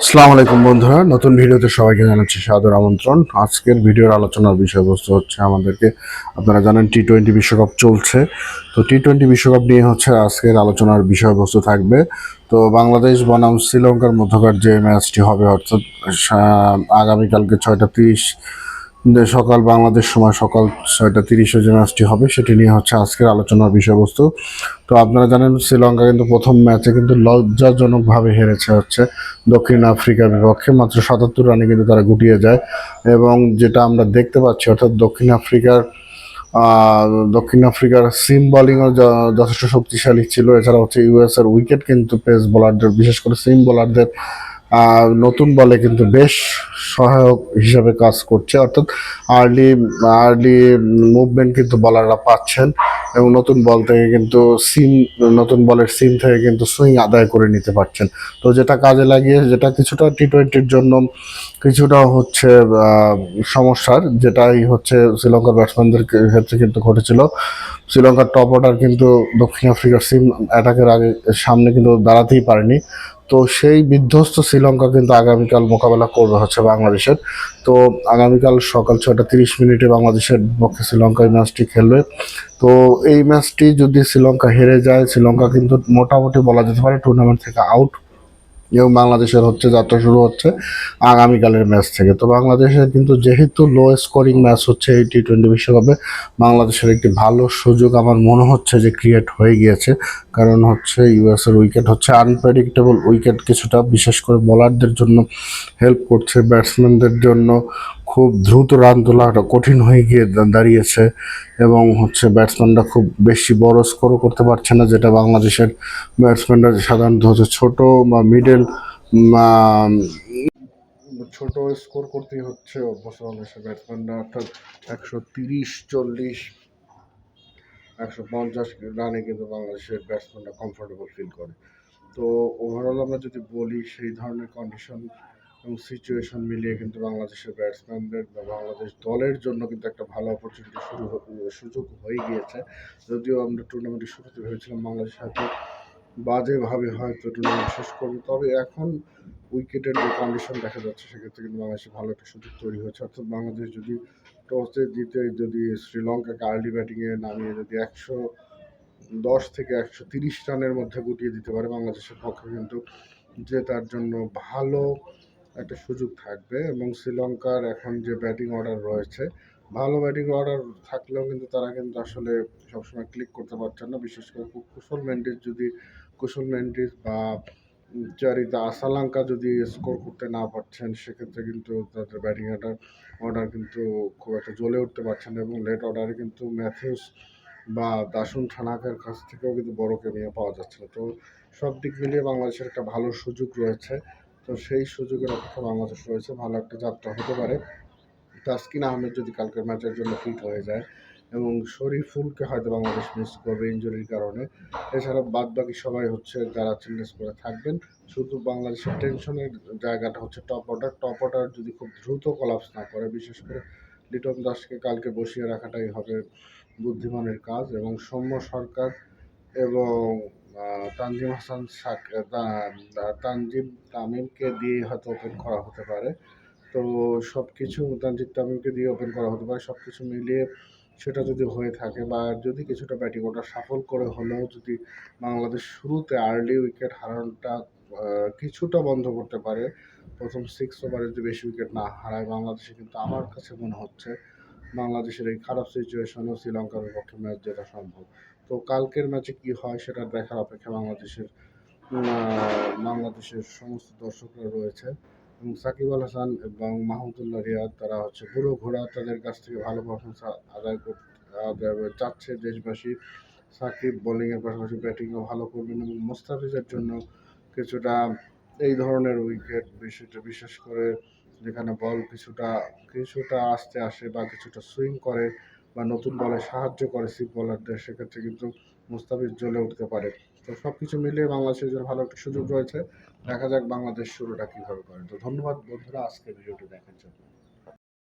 আসসালামু আলাইকুম বন্ধুরা, নতুন ভিডিওতে সবাইকে জানাচ্ছি সাদর আমন্ত্রণ। আজকের ভিডিওর আলোচনার বিষয়বস্তু হচ্ছে আমাদেরকে, আপনারা জানেন টি-20 বিশ্বকাপ চলছে। তো টি-20 বিশ্বকাপ নিয়ে হচ্ছে আজকের আলোচনার বিষয়বস্তু থাকবে। তো বাংলাদেশ বনাম শ্রীলঙ্কার মধ্যকার যে ম্যাচটি হবে, অর্থাৎ আগামীকালকে 6:30 সকাল বাংলাদেশ সময় সকাল 6:30 যে ম্যাচটি হবে, সেটি নিয়ে হচ্ছে আজকের আলোচনার বিষয়বস্তু। তো আপনারা জানেন শ্রীলঙ্কা কিন্তু প্রথম ম্যাচে কিন্তু লজ্জাজনকভাবে হেরেছে হচ্ছে দক্ষিণ আফ্রিকার বিপক্ষে। মাত্র 77 রানে কিন্তু তারা গুটিয়ে যায়, এবং যেটা আমরা দেখতে পাচ্ছি, অর্থাৎ দক্ষিণ আফ্রিকার সিম বোলিংও যথেষ্ট শক্তিশালী ছিল। এছাড়া হচ্ছে ইউএস এর উইকেট কিন্তু পেস বোলারদের, বিশেষ করে সিম বোলারদের নতুন বলে কিন্তু বেশ সহায়ক হিসাবে কাজ করছে। অর্থাৎ আর্লি আর্লি মুভমেন্ট কিন্তু বলাররা পাচ্ছেন, এবং নতুন বল থেকে কিন্তু নতুন বলের সিম থেকে কিন্তু সুইং আদায় করে নিতে পারছেন। তো যেটা কাজে লাগিয়ে, যেটা কিছুটা টি-20-র জন্য কিছুটা হচ্ছে সমস্যার, যেটাই হচ্ছে শ্রীলঙ্কার ব্যাটসম্যানদের ক্ষেত্রে কিন্তু ঘটেছিল। শ্রীলঙ্কার টপ অর্ডার কিন্তু দক্ষিণ আফ্রিকার সিম অ্যাটাকের আগে সামনে কিন্তু দাঁড়াতেই পারেনি। তো সেই বিধ্বস্ত শ্রীলঙ্কা কিন্তু আগামীকাল মোকাবেলা করবে হচ্ছে বাংলাদেশের। তো আগামীকাল সকাল 6:30 বাংলাদেশের পক্ষে শ্রীলঙ্কা এই ম্যাচটি খেলবে। তো এই ম্যাচটি যদি শ্রীলঙ্কা হেরে যায়, শ্রীলঙ্কা কিন্তু মোটামুটি বলা যেতে পারে টুর্নামেন্ট থেকে আউট, এবং বাংলাদেশের হচ্ছে যাত্রা শুরু হচ্ছে আগামীকালের ম্যাচ থেকে। তো বাংলাদেশের কিন্তু যেহেতু লো স্কোরিং ম্যাচ হচ্ছে এই টি-20 বিশ্বকাপে, বাংলাদেশের একটি ভালো সুযোগ আমার মনে হচ্ছে যে ক্রিয়েট হয়ে গিয়েছে। কারণ হচ্ছে ইউএস এর উইকেট হচ্ছে আনপ্রেডিক্টেবল উইকেট কিছুটা, বিশেষ করে বোলারদের জন্য হেল্প করছে, ব্যাটসম্যানদের জন্য খুব দ্রুত রান তোলাটা কঠিন হয়ে গিয়ে দাঁড়িয়েছে, এবং হচ্ছে ব্যাটসম্যানরা খুব বেশি বড় স্কোরও করতে পারছে না, যেটা বাংলাদেশের ব্যাটসম্যানরা সাধারণত হচ্ছে ছোট বা মিডল ছোট স্কোর করতেই হচ্ছে অভ্যস্ত বাংলাদেশের ব্যাটসম্যানরা। অর্থাৎ 130, 40, 150 রানে কিন্তু বাংলাদেশের ব্যাটসম্যানরা কমফোর্টেবল ফিল করে। তো ওভারঅল আমরা যদি বলি, সেই ধরনের কন্ডিশন এবং সিচুয়েশন মিলিয়ে কিন্তু বাংলাদেশের ব্যাটসম্যানদের বা বাংলাদেশ দলের জন্য কিন্তু একটা ভালো অপরচুনিটি সুযোগ হয়ে গিয়েছে। যদিও আমরা টুর্নামেন্টের শুরুতে ভেবেছিলাম বাংলাদেশ হয়তো বাজেভাবে হয়তো টুর্নামেন্ট শেষ করবে, তবে এখন উইকেটের যে কন্ডিশন দেখা যাচ্ছে, সেক্ষেত্রে কিন্তু বাংলাদেশে ভালো একটা সুযোগ তৈরি হয়েছে। অর্থাৎ বাংলাদেশ যদি টসে জিতে যদি শ্রীলঙ্কাকে আর্লি ব্যাটিংয়ে নামিয়ে যদি 110 থেকে 130 রানের মধ্যে গুটিয়ে দিতে পারে, বাংলাদেশের পক্ষে কিন্তু জেতার জন্য ভালো একটা সুযোগ থাকবে। এবং শ্রীলঙ্কার এখন যে ব্যাটিং অর্ডার রয়েছে, ভালো ব্যাটিং অর্ডার থাকলেও কিন্তু তারা কিন্তু আসলে সবসময় ক্লিক করতে পারছেন না। বিশেষ করে কুশল মেন্ডিস বা চারিতা আসালাঙ্কা যদি স্কোর করতে না পারছেন, সেক্ষেত্রে কিন্তু তাদের ব্যাটিং অর্ডার কিন্তু খুব একটা জ্বলে উঠতে পারছেন না, এবং লেট অর্ডারে কিন্তু ম্যাথিউস বা দাসুন থানাকের কাছ থেকেও কিন্তু বড় কেমিয়া পাওয়া যাচ্ছে না। তো সব দিক মিলিয়ে বাংলাদেশের একটা ভালো সুযোগ রয়েছে। তো সেই সুযোগের অপেক্ষা বাংলাদেশ রয়েছে, ভালো একটা যাত্রা হতে পারে। তাসকিন আহমেদ যদি কালকের ম্যাচের জন্য ফিট হয়ে যায়, এবং শরীফুলকে হয়তো বাংলাদেশ মিস করবে ইনজুরির কারণে। এছাড়া বাদ বাকি সবাই হচ্ছে যারা চিলড্রেন্স করে থাকবেন। শুধু বাংলাদেশের টেনশনের জায়গাটা হচ্ছে টপ অর্ডার যদি খুব দ্রুত কলাপস না করে, বিশেষ করে লিটন দাসকে কালকে বসিয়ে রাখাটাই হবে বুদ্ধিমানের কাজ, এবং সৌম্য সরকার এবং তানজিম হাসান তানজিম তামিমকে দিয়ে হয়তো ওপেন করা হতে পারে। তো সব কিছু তানজিদ তামিমকে দিয়ে ওপেন করা হতে পারে। সব কিছু মিলিয়ে সেটা যদি হয়ে থাকে, বা যদি কিছুটা ব্যাটিং ওটা সাফল করে হলেও যদি বাংলাদেশ শুরুতে আর্লি উইকেট হারানোটা কিছুটা বন্ধ করতে পারে, প্রথম 6 ওভারে যদি বেশি উইকেট না হারায় বাংলাদেশে, কিন্তু আমার কাছে মনে হচ্ছে বাংলাদেশের এই খারাপ সিচুয়েশনেও শ্রীলঙ্কার বিপক্ষে ম্যাচ জেতা সম্ভব। তো কালকের ম্যাচে কি হয় সেটা দেখার অপেক্ষা বাংলাদেশের সমস্ত দর্শকরা রয়েছে, এবং সাকিব আল হাসান এবং মাহমুদুল্লাহ রিয়াদ তারা হচ্ছে পুরো ঘোড়া, তাদের কাছ থেকে ভালো পারফরমেন্স আদায় করতে চাচ্ছে দেশবাসী। সাকিব বোলিংয়ের পাশাপাশি ব্যাটিংও ভালো করবেন, এবং মোস্তাফিজের জন্য কিছুটা এই ধরনের উইকেট, বিশেষ করে যেখানে বল কিছুটা কিছুটা আস্তে আসে বা কিছুটা সুইং করে বা নতুন বলে সাহায্য করে সিপ বোলারদের, সেক্ষেত্রে কিন্তু মুস্তাফিজ জ্বলে উঠতে পারে। তো সব কিছু মিলিয়ে বাংলাদেশের জন্য ভালো একটা সুযোগ রয়েছে। দেখা যাক বাংলাদেশ শুরুটা কীভাবে করে। তো ধন্যবাদ বন্ধুরা আজকের ভিডিওটি দেখার জন্য।